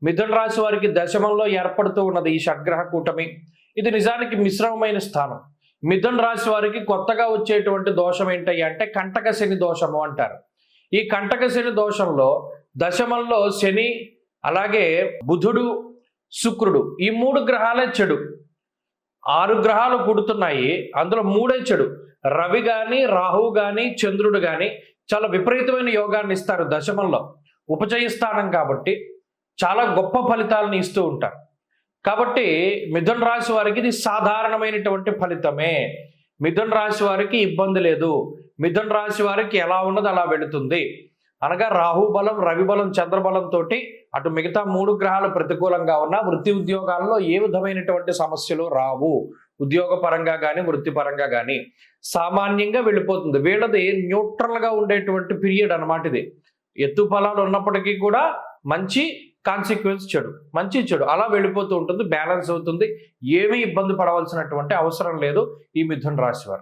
మిథున రాశి వారికి దశమంలో ఏర్పడుతూ ఉన్నది ఈ షడ్గ్రహ కూటమి. ఇది నిజానికి మిశ్రమమైన స్థానం. మిథున రాశి వారికి కొత్తగా వచ్చేటువంటి దోషం ఏంటయ్యా అంటే కంటక శని దోషము అంటారు. ఈ కంటక శని దోషంలో దశమంలో శని, అలాగే బుధుడు, శుక్రుడు, ఈ 3 గ్రహాలే చెడు. 6 గ్రహాలు పుడుతున్నాయి, అందులో 3 చెడు. రవి కానీ, రాహువు కానీ, చంద్రుడు కానీ చాలా విపరీతమైన యోగాన్ని ఇస్తారు దశమంలో. ఉపచయ స్థానం కాబట్టి చాలా గొప్ప ఫలితాలను ఇస్తూ ఉంటారు. కాబట్టి మిథున రాశి వారికి ఇది సాధారణమైనటువంటి ఫలితమే. మిథున రాశి వారికి ఇబ్బంది లేదు. మిథున రాశి వారికి ఎలా ఉన్నది అలా వెళుతుంది. అనగా రాహు బలం, రవి బలం, చంద్రబలంతో అటు మిగతా 3 గ్రహాలు ప్రతికూలంగా ఉన్న వృత్తి ఉద్యోగాల్లో ఏ విధమైనటువంటి సమస్యలు రావు. ఉద్యోగ పరంగా కానీ, వృత్తిపరంగా కానీ సామాన్యంగా వెళ్ళిపోతుంది. వీళ్ళది న్యూట్రల్గా ఉండేటువంటి పీరియడ్ అన్నమాట. ఇది ఎత్తు ఫలాలు ఉన్నప్పటికీ కూడా మంచి కాన్సిక్వెన్స్ చెడు, మంచి చెడు అలా వెళ్ళిపోతూ ఉంటుంది, బ్యాలెన్స్ అవుతుంది. ఏమీ ఇబ్బంది పడవలసినటువంటి అవసరం లేదు ఈ మిథున రాశి వారు.